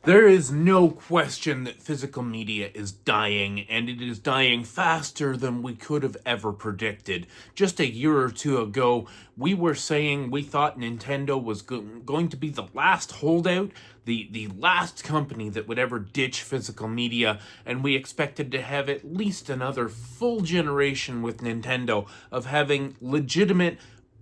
There is no question that physical media is dying, and it is dying faster than we could have ever predicted. Just a year or two ago, we were saying we thought Nintendo was going to be the last holdout, the last company that would ever ditch physical media, and we expected to have at least another full generation with Nintendo of having legitimate,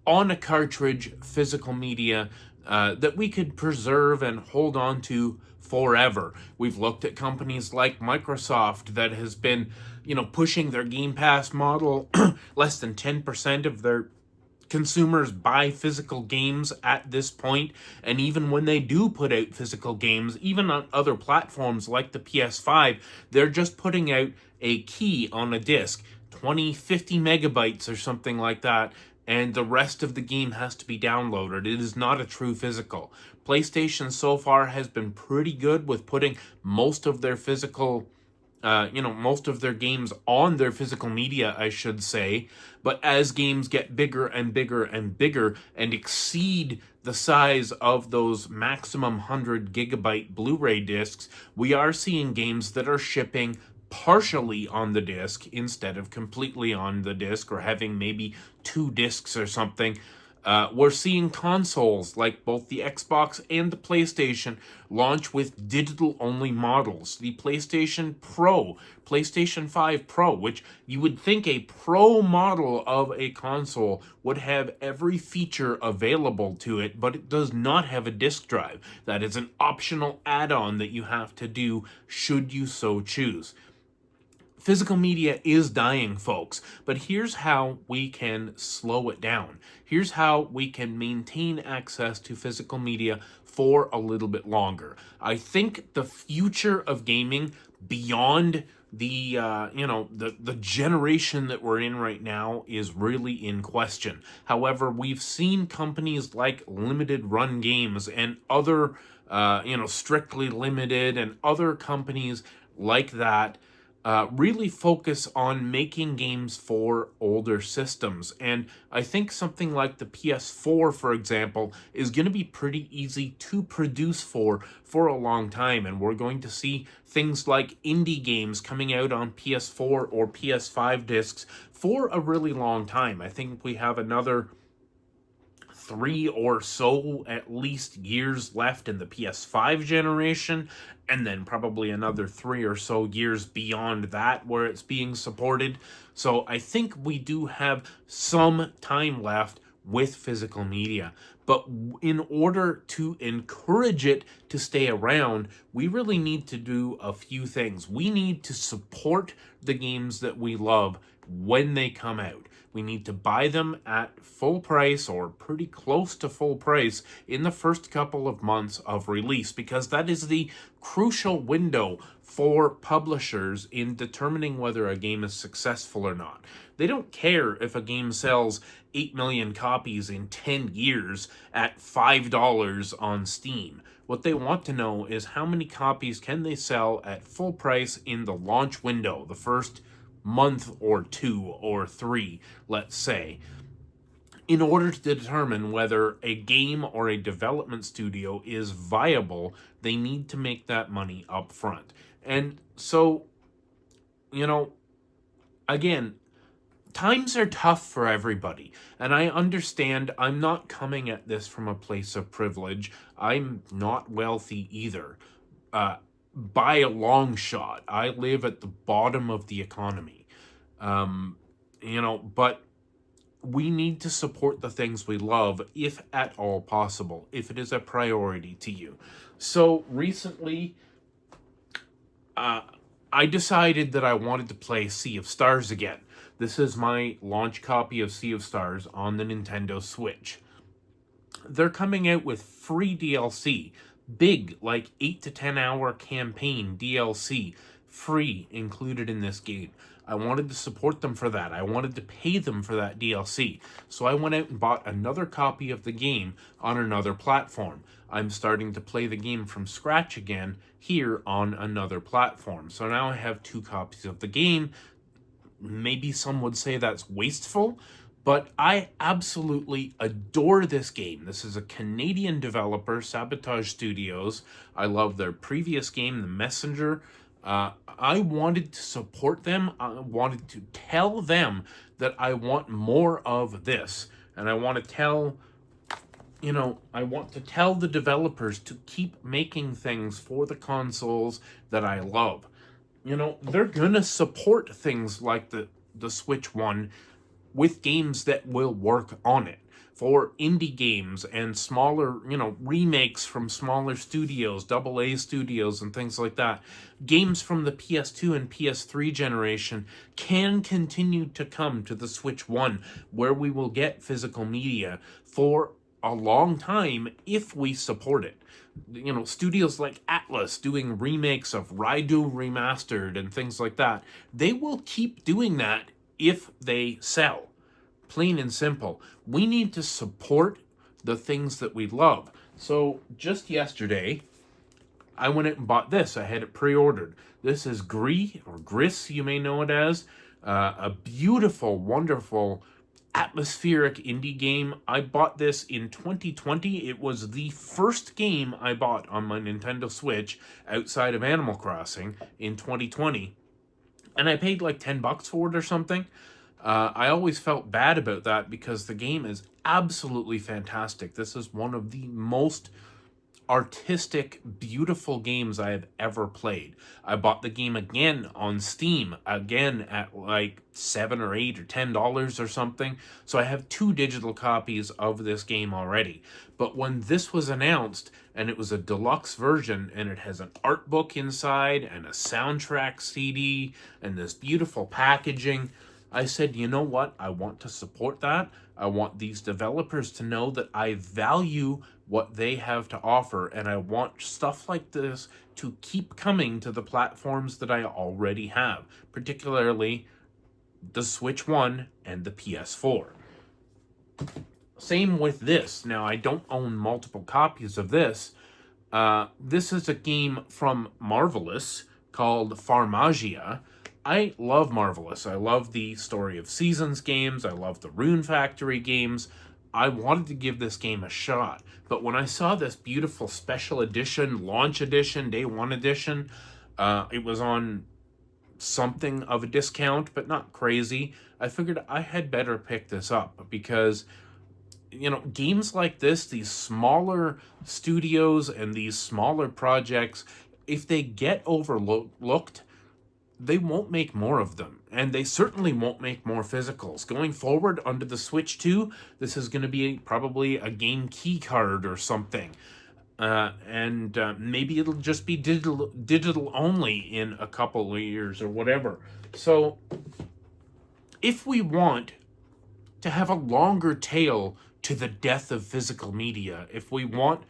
on a cartridge physical media that we could preserve and hold on to forever. We've looked at companies like Microsoft that has been, pushing their Game Pass model. Less than 10% of their consumers buy physical games at this point, and even when they do put out physical games, even on other platforms like the PS5, they're just putting out a key on a disc, 20, 50 megabytes or something like that, and the rest of the game has to be downloaded. It is not a true physical. PlayStation so far has been pretty good with putting most of their most of their games on their physical media, I should say. But as games get bigger and bigger and bigger and exceed the size of those maximum 100 gigabyte Blu-ray discs, we are seeing games that are shipping partially on the disc instead of completely on the disc, or having maybe two discs or something. We're seeing consoles like both the Xbox and the PlayStation launch with digital only models. The PlayStation Pro, PlayStation 5 Pro, which you would think a pro model of a console would have every feature available to it, but it does not have a disk drive. That is an optional add on that you have to do should you so choose. Physical media is dying, folks, but here's how we can slow it down. Here's how we can maintain access to physical media for a little bit longer. I think the future of gaming beyond the generation that we're in right now is really in question. However, we've seen companies like Limited Run Games and other Strictly Limited and other companies like that really focus on making games for older systems. And I think something like the PS4, for example, is going to be pretty easy to produce for a long time. And we're going to see things like indie games coming out on PS4 or PS5 discs for a really long time. I think we have another 3 or so at least years left in the PS5 generation, and then probably another 3 or so years beyond that where it's being supported. So I think we do have some time left with physical media. But in order to encourage it to stay around, we really need to do a few things. We need to support the games that we love when they come out. We need to buy them at full price or pretty close to full price in the first couple of months of release, because that is the crucial window for publishers in determining whether a game is successful or not. They don't care if a game sells 8 million copies in 10 years at $5 on Steam. What they want to know is how many copies can they sell at full price in the launch window, the first month or 2 or 3, let's say, in order to determine whether a game or a development studio is viable. They need to make that money up front. And so, you know, again, times are tough for everybody. And I understand I'm not coming at this from a place of privilege. I'm not wealthy either. By a long shot. I live at the bottom of the economy. But we need to support the things we love if at all possible, if it is a priority to you. So recently, I decided that I wanted to play Sea of Stars again. This is my launch copy of Sea of Stars on the Nintendo Switch. They're coming out with free DLC, big, like 8 to 10 hour campaign DLC, free included in this game. I wanted to support them for that. I wanted to pay them for that DLC. So I went out and bought another copy of the game on another platform. I'm starting to play the game from scratch again here on another platform. So now I have 2 copies of the game. Maybe some would say that's wasteful, But I absolutely adore this game. This is a Canadian developer, Sabotage Studios. I love their previous game, The Messenger. I wanted to support them. I wanted to tell them that I want more of this. And I want to tell the developers to keep making things for the consoles that I love. They're gonna support things like the Switch One with games that will work on it. For indie games and smaller, remakes from smaller studios, double A studios, and things like that, games from the PS2 and PS3 generation can continue to come to the Switch 1, where we will get physical media for a long time if we support it. Studios like Atlas doing remakes of Raidu Remastered and things like that, they will keep doing that if they sell. Plain and simple. We need to support the things that we love. So just yesterday, I went out and bought this. I had it pre-ordered. This is Gris, or Gris, you may know it as. A beautiful, wonderful, atmospheric indie game. I bought this in 2020. It was the first game I bought on my Nintendo Switch outside of Animal Crossing in 2020. And I paid like $10 for it or something. I always felt bad about that because the game is absolutely fantastic. This is one of the most artistic, beautiful games I have ever played. I bought the game again on Steam, again at like $7 or $8 or $10 or something. So I have 2 digital copies of this game already. But when this was announced, and it was a deluxe version, and it has an art book inside and a soundtrack CD and this beautiful packaging, I said, you know what? I want to support that. I want these developers to know that I value what they have to offer, and I want stuff like this to keep coming to the platforms that I already have, particularly the Switch 1 and the PS4. Same with this. Now, I don't own multiple copies of this. This is a game from Marvelous called Farmagia. I love Marvelous. I love the Story of Seasons games. I love the Rune Factory games. I wanted to give this game a shot. But when I saw this beautiful special edition, launch edition, day one edition, it was on something of a discount, but not crazy. I figured I had better pick this up because games like this, these smaller studios and these smaller projects, if they get overlooked, they won't make more of them. And they certainly won't make more physicals. Going forward, under the Switch 2, this is going to be probably a game key card or something. And maybe it'll just be digital only in a couple of years or whatever. So, if we want to have a longer tail to the death of physical media, if we want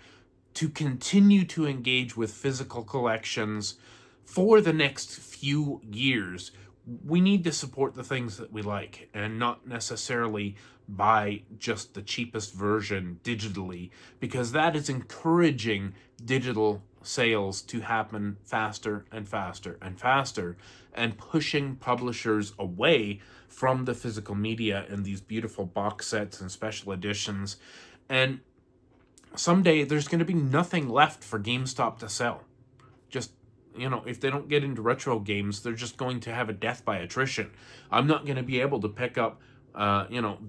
to continue to engage with physical collections for the next few years, we need to support the things that we like and not necessarily buy just the cheapest version digitally, because that is encouraging digital sales to happen faster and faster and faster, and pushing publishers away from the physical media and these beautiful box sets and special editions. And someday there's going to be nothing left for GameStop to sell. Just, if they don't get into retro games, they're just going to have a death by attrition. I'm not going to be able to pick up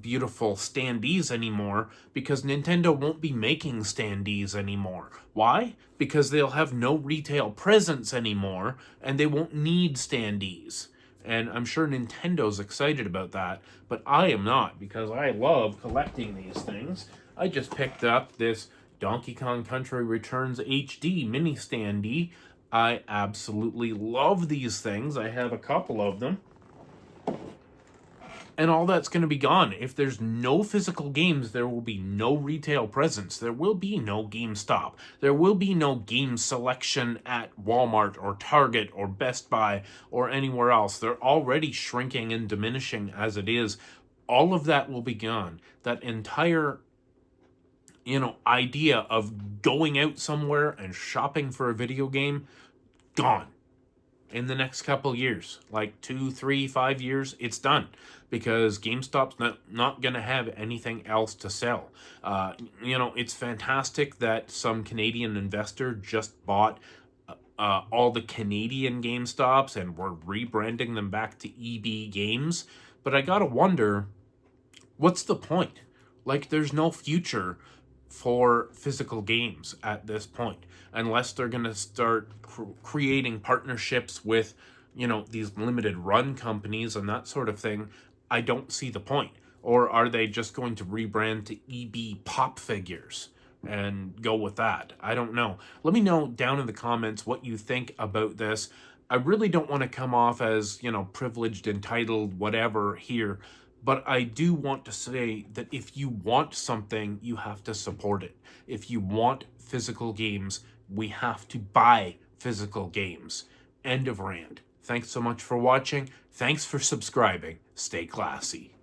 beautiful standees anymore because Nintendo won't be making standees anymore. Why? Because they'll have no retail presence anymore and they won't need standees. And I'm sure Nintendo's excited about that, but I am not, because I love collecting these things. I just picked up this Donkey Kong Country Returns HD mini standee. I absolutely love these things. I have a couple of them. And all that's going to be gone. If there's no physical games, there will be no retail presence. There will be no GameStop. There will be no game selection at Walmart or Target or Best Buy or anywhere else. They're already shrinking and diminishing as it is. All of that will be gone. That entire idea of going out somewhere and shopping for a video game, gone. in the next couple years, like 2, 3, 5 years, it's done because GameStop's not going to have anything else to sell. It's fantastic that some Canadian investor just bought all the Canadian GameStops and we're rebranding them back to EB Games. But I gotta wonder, what's the point? Like, there's no future for physical games at this point unless they're going to start creating partnerships with, these limited run companies and that sort of thing. I don't see the point. Or are they just going to rebrand to EB Pop Figures and go with that? I don't know. Let me know down in the comments what you think about this. I really don't want to come off as, privileged, entitled, whatever here. But I do want to say that if you want something, you have to support it. If you want physical games, we have to buy physical games. End of rant. Thanks so much for watching. Thanks for subscribing. Stay classy.